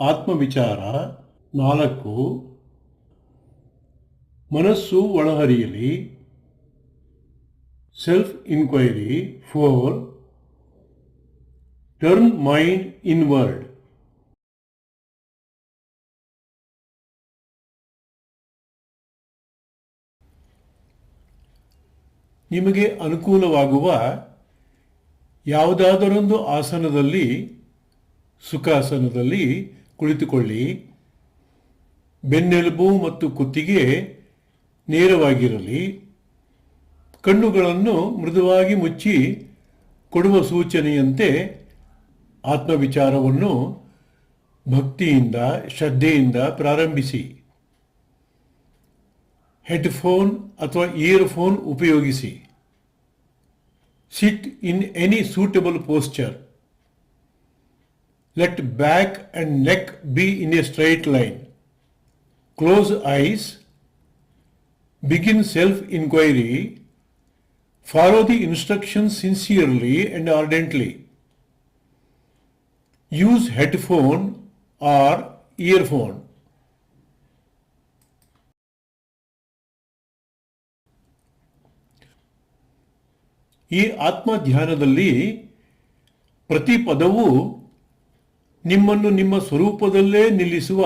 ಆತ್ಮವಿಚಾರ 4. ಮನಸ್ಸು ಒಳಹರಿಯಲಿ. Self inquiry 4. Turn mind inward. ನಿಮಗೆ ಅನುಕೂಲವಾಗುವ ಯಾವುದಾದರೊಂದು ಆಸನದಲ್ಲಿ, ಸುಖಾಸನದಲ್ಲಿ ಕುಳಿತುಕೊಳ್ಳಿ. ಬೆನ್ನೆಲುಬು ಮತ್ತು ಕುತ್ತಿಗೆ ನೇರವಾಗಿರಲಿ. ಕಣ್ಣುಗಳನ್ನು ಮೃದುವಾಗಿ ಮುಚ್ಚಿ ಕೊಡುವ ಸೂಚನೆಯಂತೆ ಆತ್ಮವಿಚಾರವನ್ನು ಭಕ್ತಿಯಿಂದ, ಶ್ರದ್ಧೆಯಿಂದ ಪ್ರಾರಂಭಿಸಿ. ಹೆಡ್ಫೋನ್ ಅಥವಾ ಇಯರ್ಫೋನ್ ಉಪಯೋಗಿಸಿ. Sit in any suitable posture. Let back and neck be in a straight line. Close eyes. Begin self-inquiry. Follow the instructions sincerely and ardently. Use headphone or earphone. ಈ ಆತ್ಮಧ್ಯಾನದಲ್ಲಿ ಪ್ರತಿ ಪದವೂ ನಿಮ್ಮನ್ನು ನಿಮ್ಮ ಸ್ವರೂಪದಲ್ಲೇ ನಿಲ್ಲಿಸುವ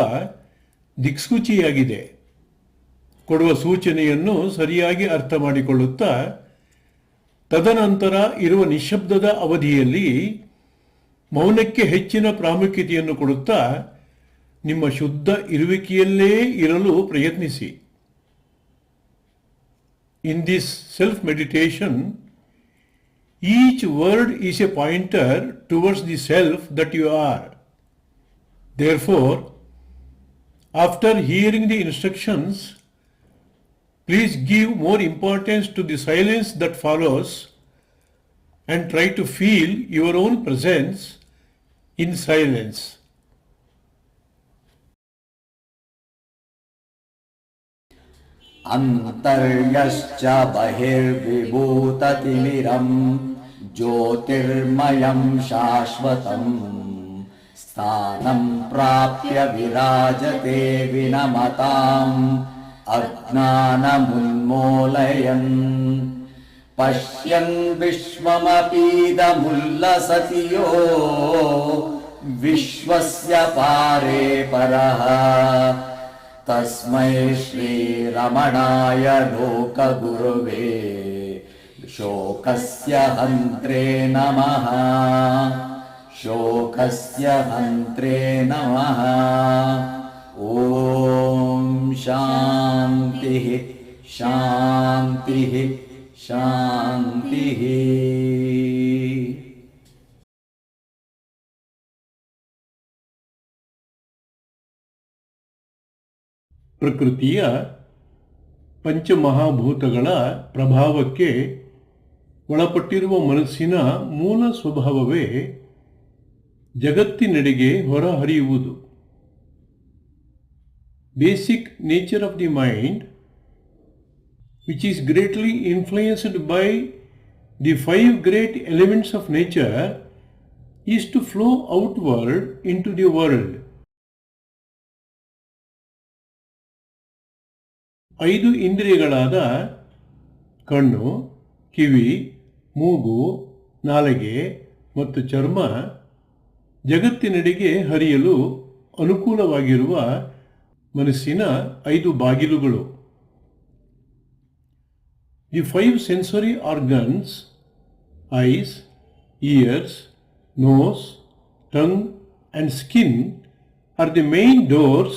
ದಿಕ್ಸೂಚಿಯಾಗಿದೆ. ಕೊಡುವ ಸೂಚನೆಯನ್ನು ಸರಿಯಾಗಿ ಅರ್ಥ ಮಾಡಿಕೊಳ್ಳುತ್ತಾ ತದನಂತರ ಇರುವ ನಿಶ್ಶಬ್ದದ ಅವಧಿಯಲ್ಲಿ ಮೌನಕ್ಕೆ ಹೆಚ್ಚಿನ ಪ್ರಾಮುಖ್ಯತೆಯನ್ನು ಕೊಡುತ್ತಾ ನಿಮ್ಮ ಶುದ್ಧ ಇರುವಿಕೆಯಲ್ಲೇ ಇರಲು ಪ್ರಯತ್ನಿಸಿ. In this self meditation, each word is a pointer towards the self that you are. Therefore, after hearing the instructions, please give more importance to the silence that follows and try to feel your own presence in silence. ಅಂತರ್ಯಶ್ಚ ಬಹಿರ್ವಿಭೂತತಿಮಿರಂ ಜ್ಯೋತಿರ್ಮಯಂ ಶಾಶ್ವತಂ ಸ್ಥಾನಂ ಪ್ರಾಪ್ಯ ವಿರಾಜತೆ ವಿನಮತಾಂ ಅಜ್ಞಾನಮುನ್ಮೂಲಯನ್ ಪಶ್ಯನ್ ವಿಶ್ವಮಪೀದಮುಲ್ಲಸತಿ ಯೋ ವಿಶ್ವಸ್ಯ ಪಾರೇ ಪರಃ ತಸ್ಮೈ ಶ್ರೀರಮಣಾಯ ಲೋಕಗುರುವೇ ಶೋಕಸ್ಯ ಹಂತ್ರೇ ನಮಃ. ಶೋಕಸ್ಯ ಹಂತ್ರೇ ನಮಃ. ಓಂ ಶಾಂತಿ ಶಾಂತಿ ಶಾಂತಿ. ಪ್ರಕೃತಿಯ ಪಂಚಮಹಾಭೂತಗಳ ಪ್ರಭಾವಕ್ಕೆ ಒಳಪಟ್ಟಿರುವ ಮನಸ್ಸಿನ ಮೂಲ ಸ್ವಭಾವವೇ ಜಗತ್ತಿನೆಡೆಗೆ ಹೊರಹರಿಯುವುದು. Basic nature of the mind, which is greatly influenced by the 5 great elements of nature, is to flow outward into the world. 5 ಇಂದ್ರಿಯಗಳಾದ ಕಣ್ಣು, ಕಿವಿ, ಮೂಗು, ನಾಲಿಗೆ ಮತ್ತು ಚರ್ಮ ಜಗತ್ತಿನೆಡೆಗೆ ಹರಿಯಲು ಅನುಕೂಲವಾಗಿರುವ ಮನಸ್ಸಿನ 5 ಬಾಗಿಲುಗಳು. The 5 sensory organs, eyes, ears, nose, tongue and skin, are the main doors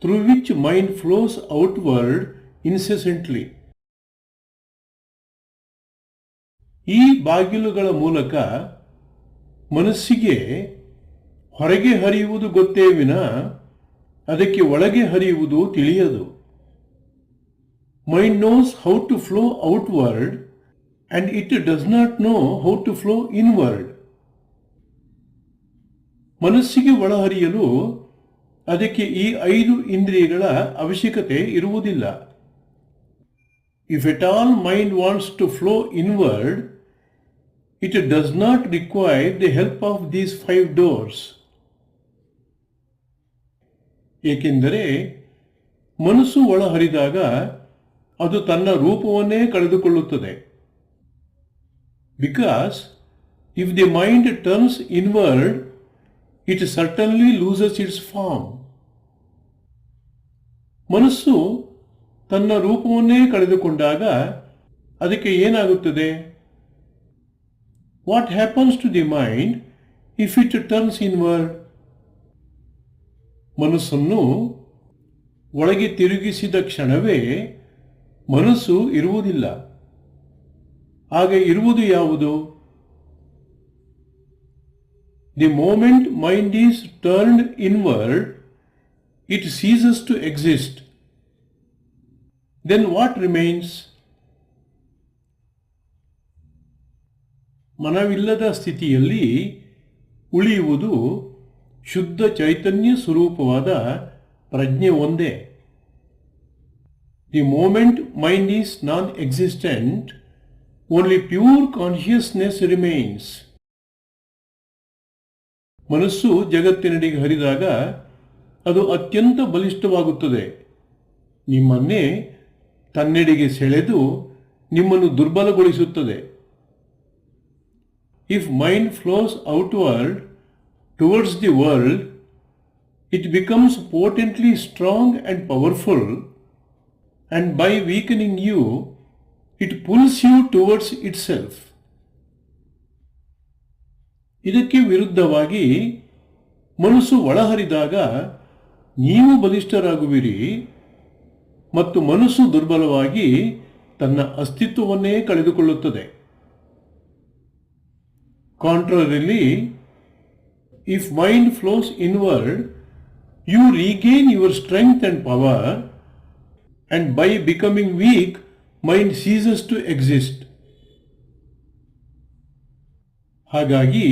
through which mind flows outward incessantly. ಈ ಬಾಗಿಲುಗಳ ಮೂಲಕ ಮನಸ್ಸಿಗೆ ಹೊರಗೆ ಹರಿಯುವುದು ಗೊತ್ತೇ ವಿನ ಅದಕ್ಕೆ ಒಳಗೆ ಹರಿಯುವುದು ತಿಳಿಯದು. Mind knows how to flow outward and it does not know how to flow inward. ಮನಸ್ಸಿಗೆ ಒಳಹರಿಯಲು ಅದಕ್ಕೆ ಈ 5 ಇಂದ್ರಿಯಗಳ ಅವಶ್ಯಕತೆ ಇರುವುದಿಲ್ಲ. If at all mind wants to flow inward, it does not require the help of these 5 doors. ಏಕೆಂದರೆ ಮನಸ್ಸು ಒಳಹರಿದಾಗ ಅದು ತನ್ನ ರೂಪವನ್ನೇ ಕಳೆದುಕೊಳ್ಳುತ್ತದೆ. Because if the mind turns inward, it certainly loses its form. ಮನಸ್ಸು ತನ್ನ ರೂಪವನ್ನೇ ಕಳೆದುಕೊಂಡಾಗ ಅದಕ್ಕೆ ಏನಾಗುತ್ತದೆ? What happens to the mind if it turns inward? ಮನಸ್ಸನ್ನು ಒಳಗೆ ತಿರುಗಿಸಿದ ಕ್ಷಣವೇ ಮನಸ್ಸು ಇರುವುದಿಲ್ಲ. ಆಗ ಇರುವುದು ಯಾವುದು? The moment mind is turned inward, it ceases to exist. Then what remains? ಮನವಿಲ್ಲದ ಸ್ಥಿತಿಯಲ್ಲಿ ಉಳಿಯುವುದು ಶುದ್ಧ ಚೈತನ್ಯ ಸ್ವರೂಪವಾದ ಪ್ರಜ್ಞೆ ಒಂದೇ. The moment mind is non existent, only pure consciousness remains. ಮನಸ್ಸು ಜಗತ್ತಿನೆಡೆಗೆ ಹರಿದಾಗ ಅದು ಅತ್ಯಂತ ಬಲಿಷ್ಠವಾಗುತ್ತದೆ. ನಿಮ್ಮನ್ನೇ ತನ್ನೆಡೆಗೆ ಸೆಳೆದು ನಿಮ್ಮನ್ನು ದುರ್ಬಲಗೊಳಿಸುತ್ತದೆ. If mind flows outward towards the world, it becomes potently strong and powerful, and by weakening you, it pulls you towards itself. ಇದಕ್ಕೆ ವಿರುದ್ಧವಾಗಿ ಮನಸ್ಸು ಒಳಹರಿದಾಗ ನೀವು ಬಲಿಷ್ಠರಾಗುವಿರಿ ಮತ್ತು ಮನಸ್ಸು ದುರ್ಬಲವಾಗಿ ತನ್ನ ಅಸ್ತಿತ್ವವನ್ನೇ ಕಳೆದುಕೊಳ್ಳುತ್ತದೆ. Contrarily, if mind flows inward, you regain your strength and power, and by becoming weak, mind ceases to exist. ಹಾಗಾಗಿ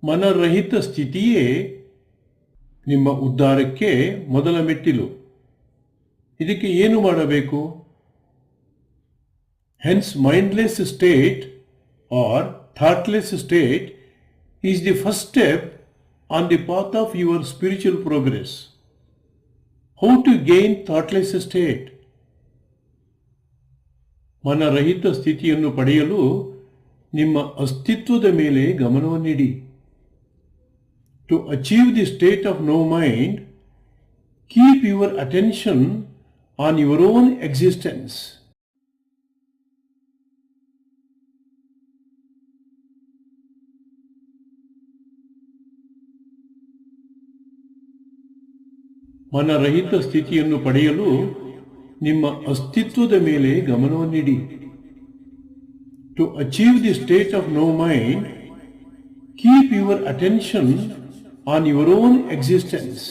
ಮನರಹಿತ ಸ್ಥಿತಿಯೇ ನಿಮ್ಮ ಉದ್ಧಾರಕ್ಕೆ ಮೊದಲ ಮೆಟ್ಟಿಲು. ಇದಕ್ಕೆ ಏನು ಮಾಡಬೇಕು? Hence, mindless state or thoughtless state is the first step on the path of your spiritual progress. How to gain thoughtless state? ಮನರಹಿತ ಸ್ಥಿತಿಯನ್ನು ಪಡೆಯಲು ನಿಮ್ಮ ಅಸ್ತಿತ್ವದ ಮೇಲೆ ಗಮನವನ್ನಿಡಿ. To achieve the state of no mind, keep your attention on your own existence. ಮನರಹಿತ ಸ್ಥಿತಿಯನ್ನು ಪಡೆಯಲು ನಿಮ್ಮ ಅಸ್ತಿತ್ವದ ಮೇಲೆ ಗಮನವನ್ನಿಡಿ. To achieve the state of no mind, keep your attention on your own existence.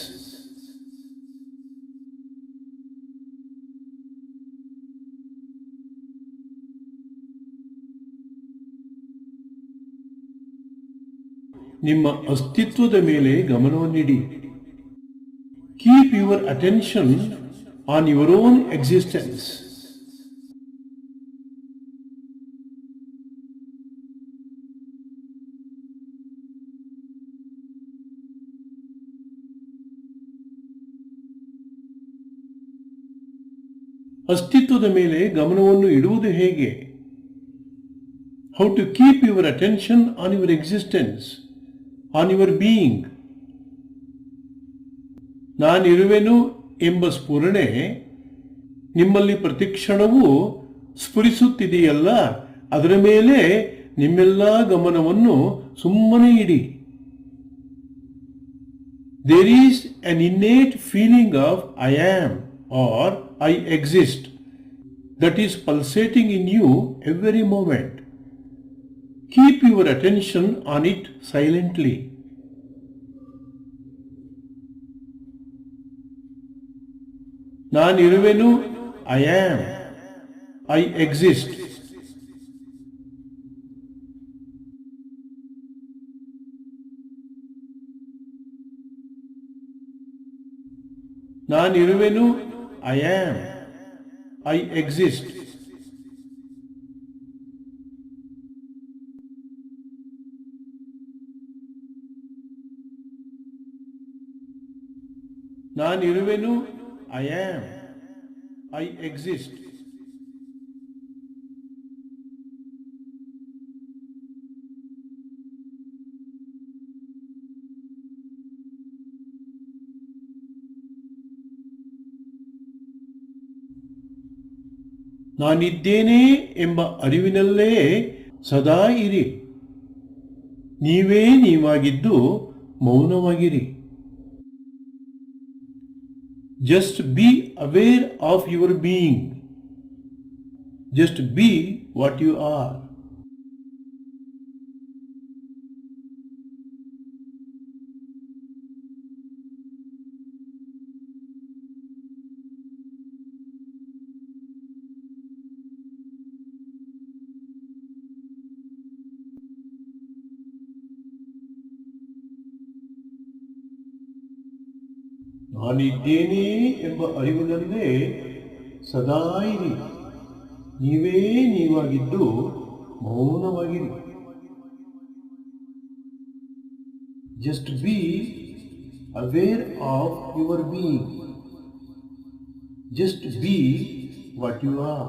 ನಿಮ್ಮ ಅಸ್ತಿತ್ವದ ಮೇಲೆ ಗಮನವನ್ನಿಡಿ. Keep your attention on your own existence. ಅಸ್ತಿತ್ವದ ಮೇಲೆ ಗಮನವನ್ನು ಇಡುವುದು ಹೇಗೆ? How to keep your attention on your existence, on your being. ನಾನಿರುವೆನು ಎಂಬ ಸ್ಫುರಣೆ ನಿಮ್ಮಲ್ಲಿ ಪ್ರತಿಕ್ಷಣವೂ ಸ್ಫುರಿಸುತ್ತಿದೆಯಲ್ಲ, ಅದರ ಮೇಲೆ ನಿಮ್ಮೆಲ್ಲ ಗಮನವನ್ನು ಸುಮ್ಮನೆ ಇಡಿ. There is an innate feeling of I am or I exist that is pulsating in you every moment. Keep your attention on it silently. ನಾನಿರುವೆನು, I am, I exist. ನಾನಿರುವೆನು, I am, I exist. ನಾನಿರುವೆನು, I am, I exist. ನಾನಿದ್ದೇನೆ ಎಂಬ ಅರಿವಿನಲ್ಲೇ ಸದಾ ಇರಿ. ನೀವೇ ನೀವಾಗಿದ್ದು ಮೌನವಾಗಿರಿ. Just be aware of your being. Just be what you are. ನಾನಿದ್ದೇನೆ ಎಂಬ ಅರಿವಿನಲ್ಲೇ ಸದಾ ಇರಿ. ನೀವೇ ನೀವಾಗಿದ್ದು ಮೌನವಾಗಿರಿ. Just be aware of your being. Just be what you are.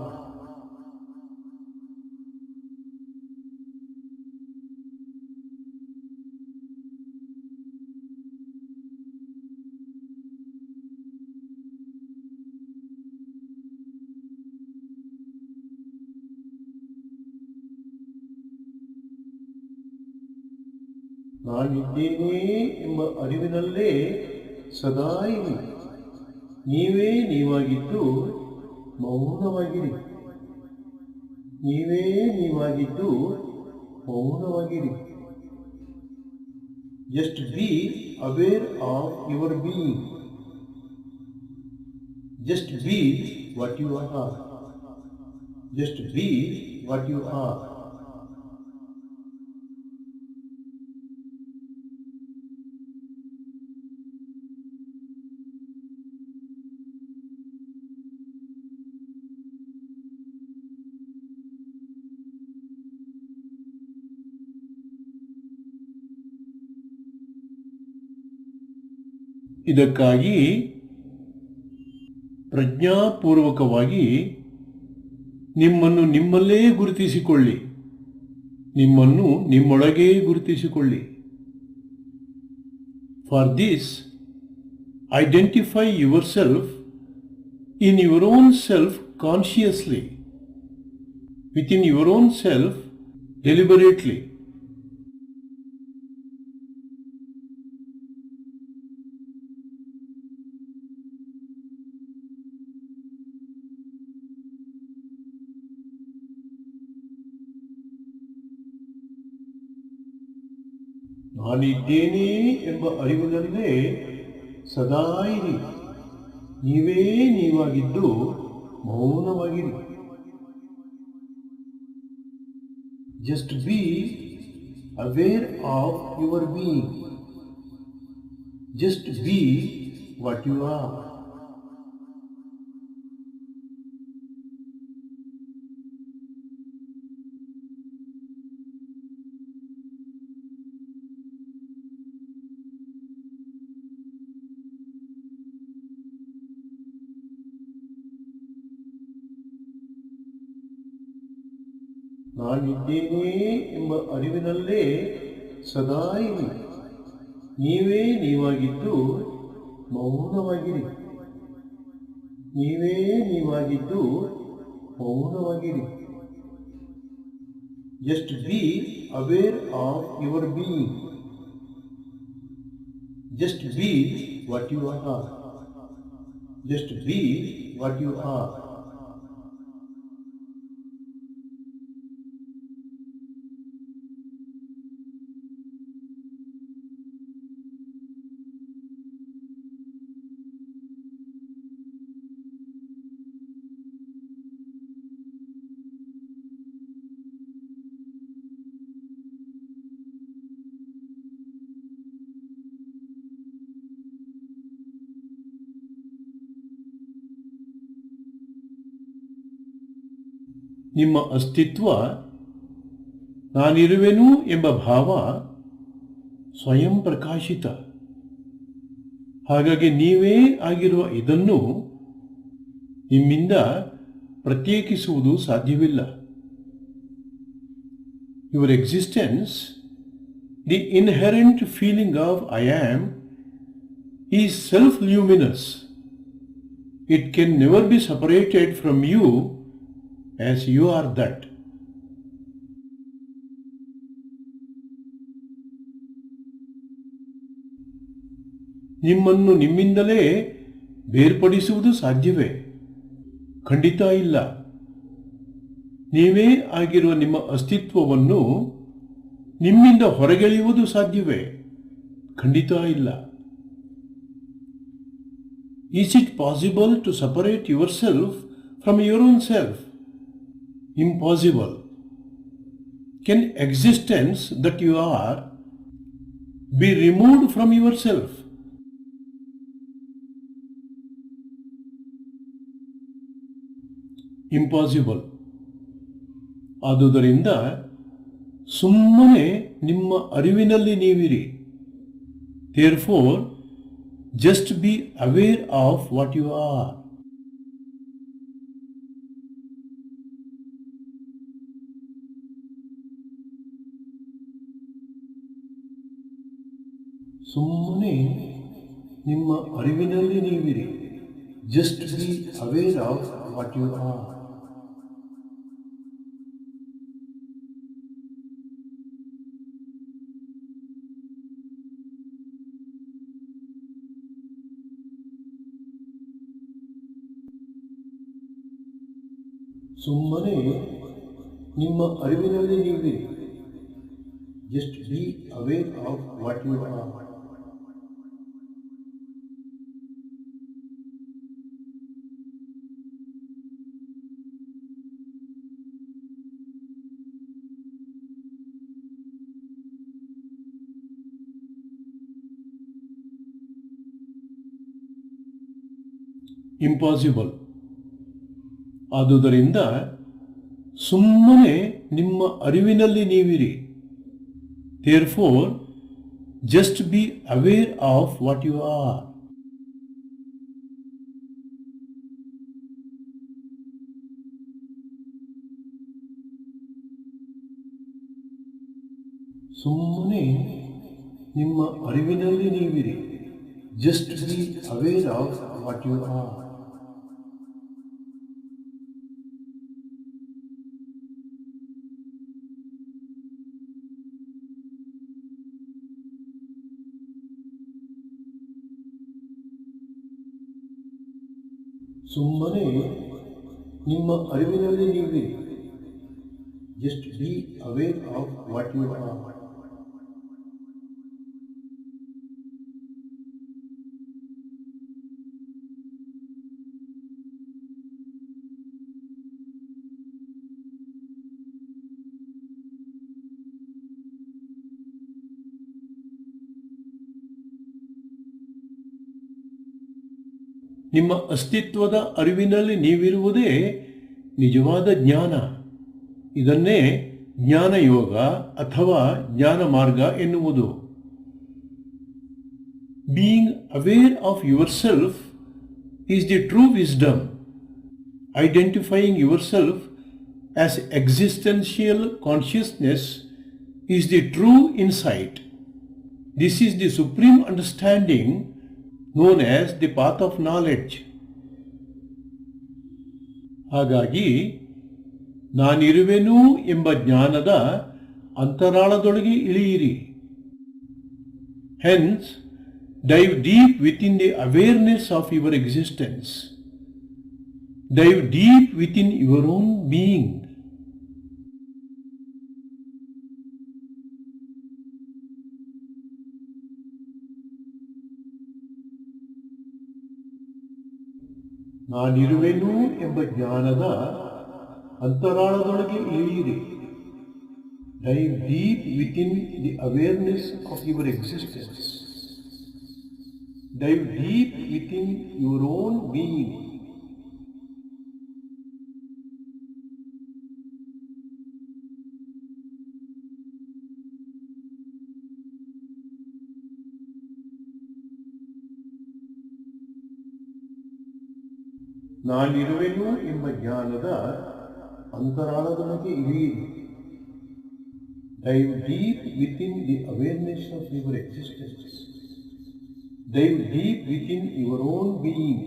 ನಾನಿದ್ದೇನೆ ಎಂಬ ಅರಿವಿನಲ್ಲೇ ಸದಾ ಇರಿ. ನೀವೇ ನೀವಾಗಿದ್ದು ಮೌನವಾಗಿರಿ. ನೀವೇ ನೀವಾಗಿದ್ದು ಮೌನವಾಗಿರಿ. Just be aware of your being. Just be what you are. Just be what you are. ಇದಕ್ಕಾಗಿ ಪ್ರಜ್ಞಾಪೂರ್ವಕವಾಗಿ ನಿಮ್ಮನ್ನು ನಿಮ್ಮಲ್ಲೇ ಗುರುತಿಸಿಕೊಳ್ಳಿ. ನಿಮ್ಮನ್ನು ನಿಮ್ಮೊಳಗೇ ಗುರುತಿಸಿಕೊಳ್ಳಿ. For this, identify your self in your own self consciously, within your own self deliberately. ನಾನಿದ್ದೇನೆ ಎಂಬ ಅರಿವಿನಲ್ಲೇ ಸದಾ ಇರಿ. ನೀವೇ ನೀವಾಗಿದ್ದು ಮೌನವಾಗಿರಿ. Just be aware of your being. Just be what you are. ನಾನಿದ್ದೇನೆ ಎಂಬ ಅರಿವಿನಲ್ಲೇ ಸದಾ ಇರಿ. ನೀವೇ ನೀವಾಗಿದ್ದು ಮೌನವಾಗಿರಿ. ನೀವೇ ನೀವಾಗಿದ್ದು ಮೌನವಾಗಿರಿ. Just be aware of your being. Just be what you are. Just be what you are. ನಿಮ್ಮ ಅಸ್ತಿತ್ವ, ನಾನಿರುವೆನು ಎಂಬ ಭಾವ ಸ್ವಯಂ ಪ್ರಕಾಶಿತ. ಹಾಗಾಗಿ ನೀವೇ ಆಗಿರುವ ಇದನ್ನು ನಿಮ್ಮಿಂದ ಪ್ರತ್ಯೇಕಿಸುವುದು ಸಾಧ್ಯವಿಲ್ಲ. Your existence, the inherent feeling of I am, is self-luminous. It can never be separated from you as you are that. ನಿಮ್ಮನ್ನು ನಿಮ್ಮಿಂದಲೇ ಬೇರ್ಪಡಿಸುವುದು ಸಾಧ್ಯವೇ? ಖಂಡಿತ ಇಲ್ಲ. ನೀವೇ ಆಗಿರುವ ನಿಮ್ಮ ಅಸ್ತಿತ್ವವನ್ನು ನಿಮ್ಮಿಂದ ಹೊರಗೆಳೆಯುವುದು ಸಾಧ್ಯವೇ? ಖಂಡಿತ ಇಲ್ಲ. Is it possible to separate yourself from your own self? Impossible. Can existence that you are be removed from yourself? Impossible. ಆದುದರಿಂದ ಸುಮ್ಮನೆ ನಿಮ್ಮ ಅರಿವಿನಲ್ಲಿ ನೀವಿರಿ. Therefore, just be aware of what you are. ಸುಮ್ಮನೆ ನಿಮ್ಮ ಅರಿವಿನಲ್ಲಿ ನೀವಿರಿ. Just be aware of what you are. ಸುಮ್ಮನೆ ನಿಮ್ಮ ಅರಿವಿನಲ್ಲಿ ನೀವಿರಿ. Just be aware of what you are. Impossible. ಆದುದರಿಂದ ಸುಮ್ಮನೆ ನಿಮ್ಮ ಅರಿವಿನಲ್ಲಿ ನೀವಿರಿ. Therefore, just be aware of what you are. ಸುಮ್ಮನೆ ನಿಮ್ಮ ಅರಿವಿನಲ್ಲಿ ನೀವಿರಿ. Just be aware of what you are. ಸುಮ್ಮನೆ ನಿಮ್ಮ ಅರಿವಿನಲ್ಲಿ ನೀವಿರಿ. Just be aware of what you are. ನಿಮ್ಮ ಅಸ್ತಿತ್ವದ ಅರಿವಿನಲ್ಲಿ ನೀವಿರುವುದೇ ನಿಜವಾದ ಜ್ಞಾನ. ಇದನ್ನೇ ಜ್ಞಾನಯೋಗ ಅಥವಾ ಜ್ಞಾನ ಮಾರ್ಗ ಎನ್ನುವುದು. Being aware of your self is the true wisdom. Identifying your self as existential consciousness is the true insight. This is the supreme understanding known as the path of knowledge. ಹಾಗಾಗಿ ನಾನಿರುವೆನು ಎಂಬ ಜ್ಞಾನದ ಅಂತರಾಳದೊಳಗೆ ಇಳಿಯಿರಿ. Hence, dive deep within the awareness of your existence. Dive deep within your own being. ನಾನಿರುವೆನು ಎಂಬ ಜ್ಞಾನದ ಅಂತರಾಳದೊಳಗೆ ಇಳಿಯಿರಿ. Dive deep within the awareness of your existence. Dive deep within your own being. ನಾನಿರುವೆನು ಎಂಬ ಜ್ಞಾನದ ಅಂತರಾಳದೊಳಗೆ ಇಳಿಯಿರಿ. Dive deep within the awareness of your existence. Dive deep within your own being.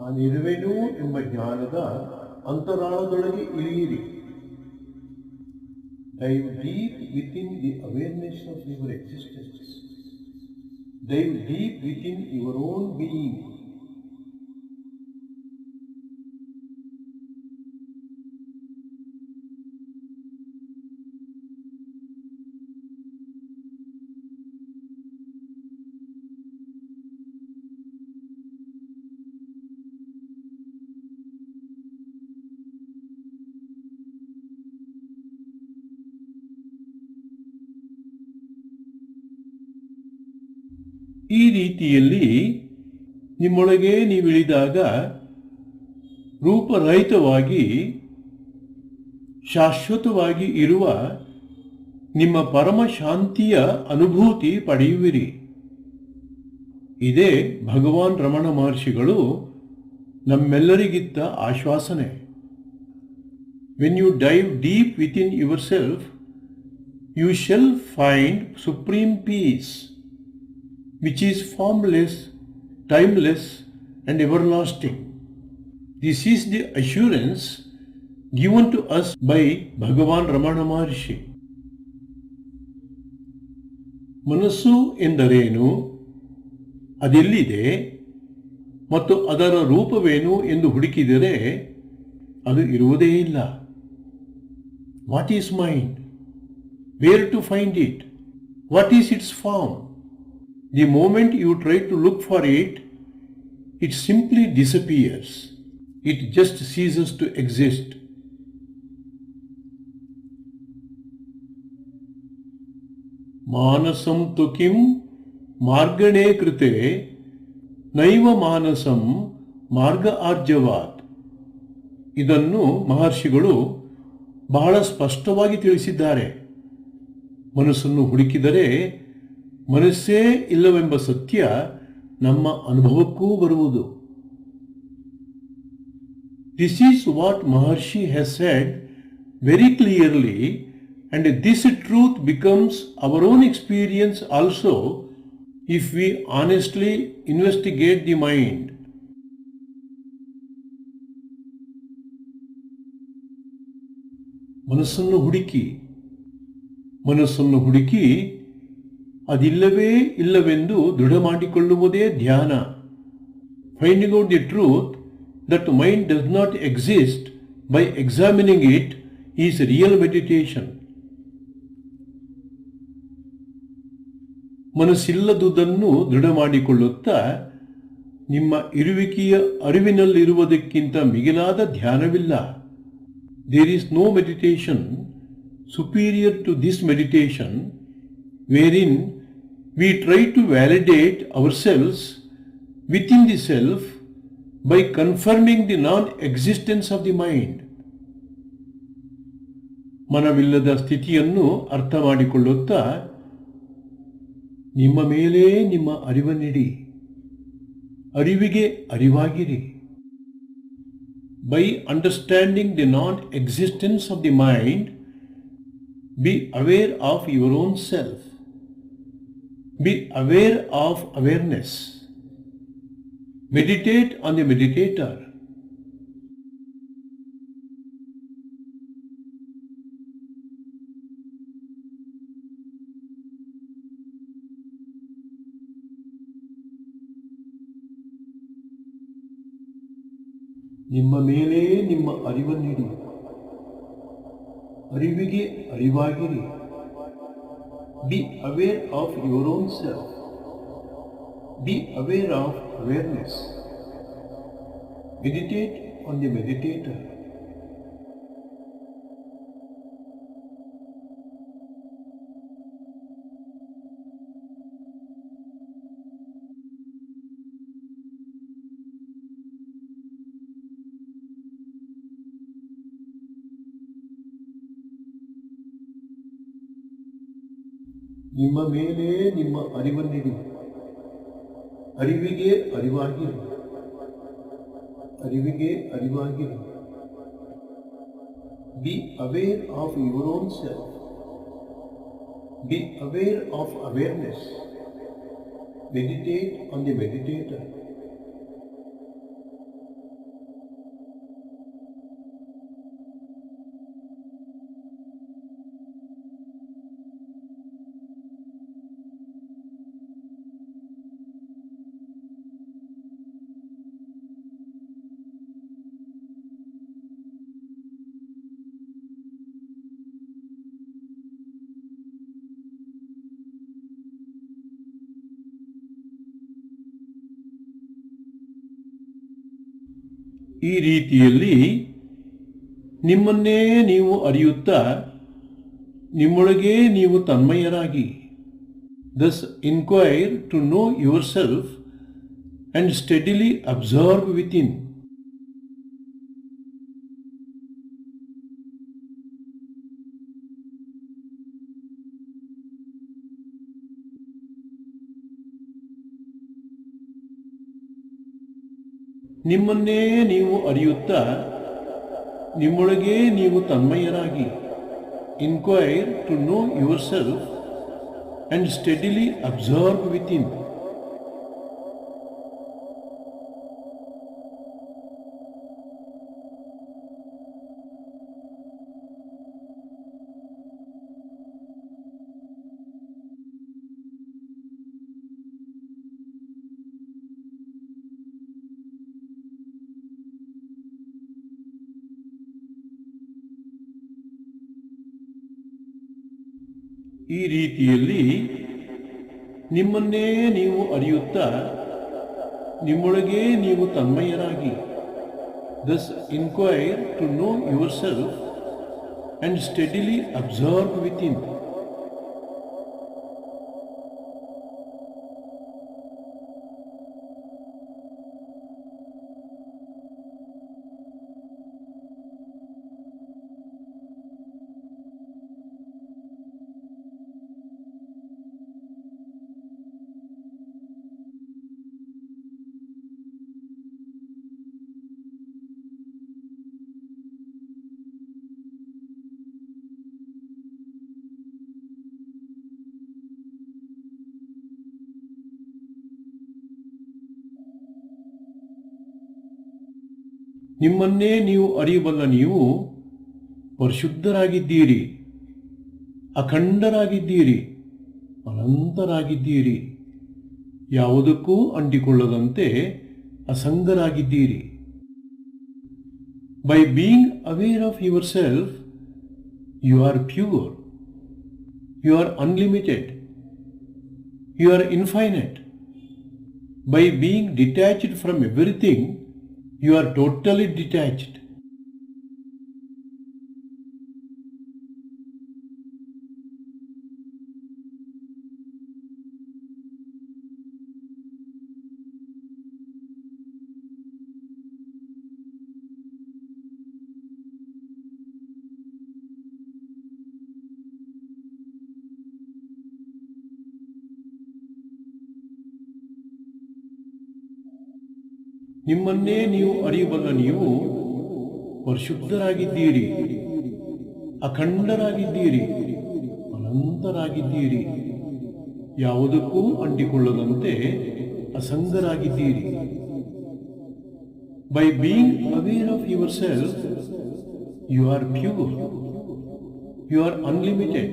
ನಾನಿರುವೆನು ಎಂಬ ಜ್ಞಾನದ ಅಂತರಾಳದೊಳಗೆ ಇಳಿಯಿರಿ. Dive deep within the awareness of your existence. Dive deep within your own being. ಈ ರೀತಿಯಲ್ಲಿ ನಿಮ್ಮೊಳಗೆ ನೀವಿಳಿದಾಗ ರೂಪರಹಿತವಾಗಿ ಶಾಶ್ವತವಾಗಿ ಇರುವ ನಿಮ್ಮ ಪರಮ ಶಾಂತಿಯ ಅನುಭೂತಿ ಪಡೆಯುವಿರಿ. ಇದೇ ಭಗವಾನ್ ರಮಣ ಮಹರ್ಷಿಗಳು ನಮ್ಮೆಲ್ಲರಿಗಿತ್ತ ಆಶ್ವಾಸನೆ. When you dive deep within yourself, you shall find supreme peace, which is formless, timeless, and everlasting. This is the assurance given to us by Bhagavan Ramana Maharshi. ಮನಸ್ಸು ಎಂದರೇನು, ಅದೆಲ್ಲಿದೆ ಮತ್ತು ಅದರ ರೂಪವೇನು ಎಂದು ಹುಡುಕಿದರೆ ಅದು ಇರುವುದೇ ಇಲ್ಲ. What is mind? Where to find it? What is its form? The moment you try to look for it, it simply disappears. It just ceases to exist. Manasam tu kim margane krite naiva manasam marga arjavat. ಇದನ್ನು ಮಹರ್ಷಿಗಳು ಬಹಳ ಸ್ಪಷ್ಟವಾಗಿ ತಿಳಿಸಿದ್ದಾರೆ. ಮನಸ್ಸನ್ನು ಹುಡುಕಿದರೆ ಮನಸ್ಸೇ ಇಲ್ಲವೆಂಬ ಸತ್ಯ ನಮ್ಮ ಅನುಭವಕ್ಕೂ ಬರುವುದು. This is what Maharshi has said very clearly, and this truth becomes our own experience also if we honestly investigate the mind. ಮನಸ್ಸನ್ನು ಹುಡುಕಿ ಅದಿಲ್ಲವೇ ಇಲ್ಲವೆಂದು ದೃಢ ಮಾಡಿಕೊಳ್ಳುವುದೇ ಧ್ಯಾನ. Finding out the truth that mind does not exist by examining it is real meditation. ಮನಸ್ಸಿಲ್ಲದುದನ್ನು ದೃಢ ಮಾಡಿಕೊಳ್ಳುತ್ತಾ ನಿಮ್ಮ ಇರುವಿಕೆಯ ಅರಿವಿನಲ್ಲಿರುವುದಕ್ಕಿಂತ ಮಿಗಿಲಾದ ಧ್ಯಾನವಿಲ್ಲ. There is no meditation superior to this meditation, wherein we try to validate ourselves within the self by confirming the non-existence of the mind. ಮನವಿಲ್ಲದ ಸ್ಥಿತಿಯನ್ನು ಅರ್ಥ ಮಾಡಿಕೊಳ್ಳುತ್ತಾ ನಿಮ್ಮ ಮೇಲೆ ನಿಮ್ಮ ಅರಿವನ್ನಿಡಿ, ಅರಿವಿಗೆ ಅರಿವಾಗಿರಿ. By understanding the non-existence of the mind, be aware of your own self. Be aware of awareness. Meditate on the meditator. ನಿಮ್ಮ ಮೇಲೆ ನಿಮ್ಮ ಅರಿವನ್ನಿಡಿ, ಅರಿವಿಗೆ ಅರಿವಾಗಿರಿ. Be aware of your own self. Be aware of awareness. Meditate on the meditator. ನಿಮ್ಮ ಮೇಲೆ ನಿಮ್ಮ ಅರಿವನ್ನಿಡಿ. ಅರಿವಿಗೆ ಅರಿವಾಗಿರಿ. ಅರಿವಿಗೆ ಅರಿವಾಗಿರಿ. Be aware of your own self. Be aware of awareness. Meditate on the meditator. ಈ ರೀತಿಯಲ್ಲಿ ನಿಮ್ಮನ್ನೇ ನೀವು ಅರಿಯುತ್ತಾ ನಿಮ್ಮೊಳಗೇ ನೀವು ತನ್ಮಯರಾಗಿ. Thus inquire to know yourself and steadily observe within. ನಿಮ್ಮನ್ನೇ ನೀವು ಅರಿಯುತ್ತಾ ನಿಮ್ಮೊಳಗೇ ನೀವು ತನ್ಮಯರಾಗಿ. Inquire to know yourself and steadily observe within. ಈ ರೀತಿಯಲ್ಲಿ ನಿಮ್ಮನ್ನೇ ನೀವು ಅರಿಯುತ್ತಾ ನಿಮ್ಮೊಳಗೇ ನೀವು ತನ್ಮಯರಾಗಿ. Thus inquire to know yourself and steadily observe within. ನಿಮ್ಮನ್ನೇ ನೀವು ಅರಿಯಬಲ್ಲ ನೀವು ಪರಿಶುದ್ಧರಾಗಿದ್ದೀರಿ, ಅಖಂಡರಾಗಿದ್ದೀರಿ, ಅನಂತರಾಗಿದ್ದೀರಿ, ಯಾವುದಕ್ಕೂ ಅಂಟಿಕೊಳ್ಳದಂತೆ ಅಸಂಗರಾಗಿದ್ದೀರಿ. By being aware of yourself, you are pure, you are unlimited, you are infinite. By being detached from everything, you are totally detached. ನಿಮ್ಮನ್ನೇ ನೀವು ಅರಿಯಬಲ್ಲ ನೀವು ಪರಿಶುದ್ಧರಾಗಿದ್ದೀರಿ, ಅಖಂಡರಾಗಿದ್ದೀರಿ, ಅನಂತರಾಗಿದ್ದೀರಿ, ಯಾವುದಕ್ಕೂ ಅಂಟಿಕೊಳ್ಳದಂತೆ ಅಸಂಗರಾಗಿದ್ದೀರಿ. By being aware of yourself, you are pure, you are unlimited,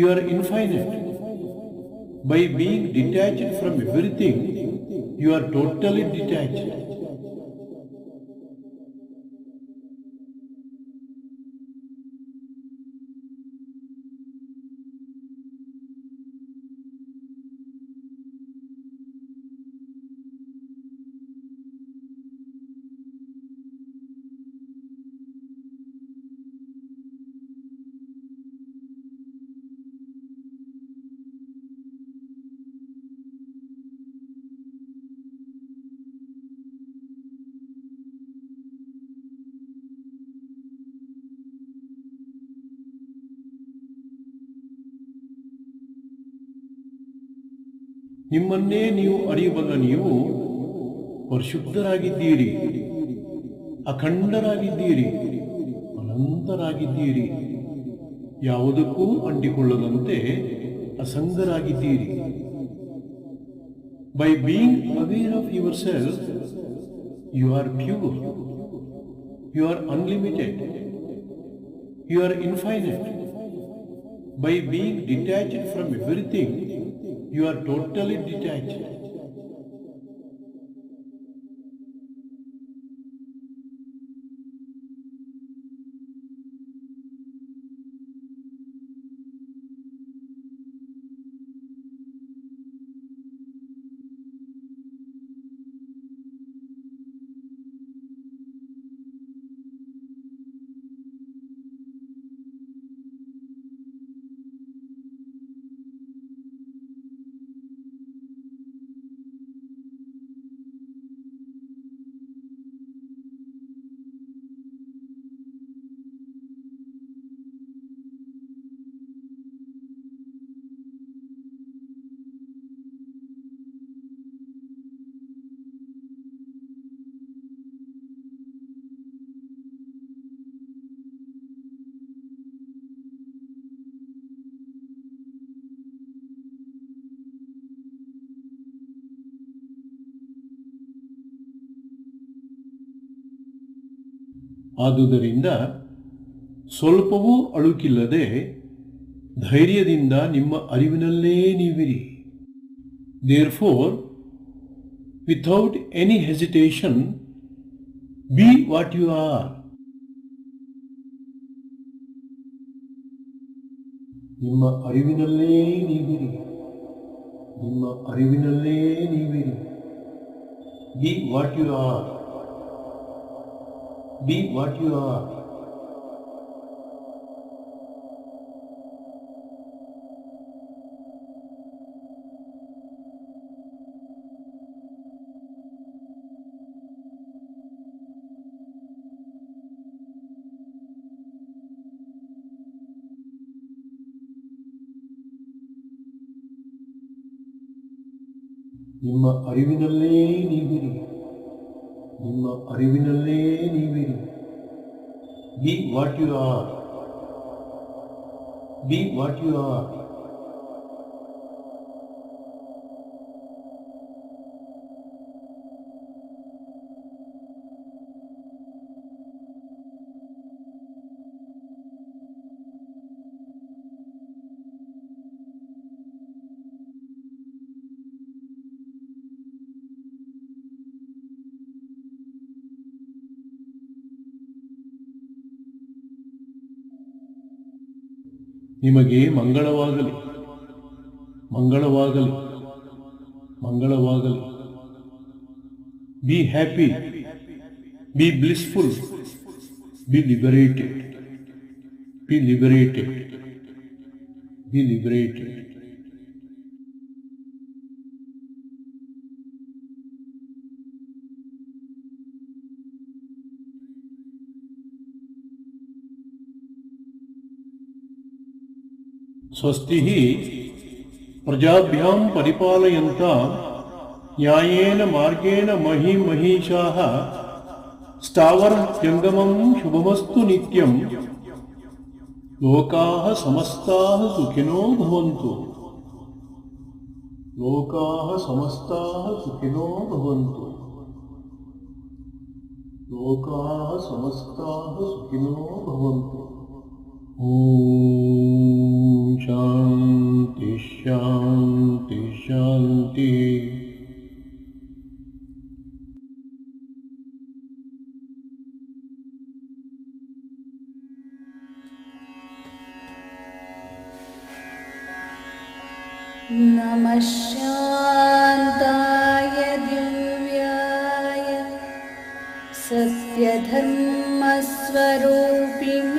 you are infinite. By being detached from everything, you are totally detached. ನಿಮ್ಮನ್ನೇ ನೀವು ಅರಿಯಬಲ್ಲ ನೀವು ಪರಿಶುದ್ಧರಾಗಿದ್ದೀರಿ, ಅಖಂಡರಾಗಿದ್ದೀರಿ, ಅನಂತರಾಗಿದ್ದೀರಿ, ಯಾವುದಕ್ಕೂ ಅಂಟಿಕೊಳ್ಳದಂತೆ ಅಸಂಗರಾಗಿದ್ದೀರಿ. By being aware of yourself, you are pure, you are unlimited, you are infinite. By being detached from everything, you are totally detached. ಆದುದರಿಂದ ಸ್ವಲ್ಪವೂ ಅಳುಕಿಲ್ಲದೆ ಧೈರ್ಯದಿಂದ ನಿಮ್ಮ ಅರಿವಿನಲ್ಲೇ ನೀವಿರಿ. Therefore, without any hesitation, be what you are. ನಿಮ್ಮ ಅರಿವಿನಲ್ಲೇ ನೀವಿರಿ, ನಿಮ್ಮ ಅರಿವಿನಲ್ಲೇ ನೀವಿರಿ. Be what you are. Be what you are. ನಿಮ್ಮ ಅರಿವಿನಲ್ಲೇ ನೀವಿರಿ, ನಿಮ್ಮ ಅರಿವಿನಲ್ಲೇ ನೀವಿರಿ. Be what you are. Be what you are. ನಿಮಗೆ ಮಂಗಳವಾಗಲಿ, ಮಂಗಳವಾಗಲಿ, ಮಂಗಳವಾಗಲಿ. Be happy, be blissful, be liberated, be liberated, be liberated. ಸ್ವಸ್ತಿ ಪ್ರಜಾಭ್ಯಾಂ ಪರಿಪಾಲಯಂತಾಂ ನ್ಯಾಯೇನ ಮಾರ್ಗೇಣ ಮಹೀಮಹೀಷಾಃ ಸ್ಥಾವರಂ ಜಂಗಮಂ ಶುಭಮಸ್ತು ನಿತ್ಯಂ ಲೋಕಾಃ ಸಮಸ್ತಾಃ ಸುಖಿನೋ ಭವಂತು. ಲೋಕಾಃ ಸಮಸ್ತಾಃ ಸುಖಿನೋ ಭವಂತು. ಲೋಕಾಃ ಸಮಸ್ತಾಃ ಸುಖಿನೋ ಭವಂತು. ಓಂ ಶಾಂತಿ ಶಾಂತಿ ಶಾಂತಿ. नमः शान्ताय दिव्याय सत्यधर्मस्वरूपिणे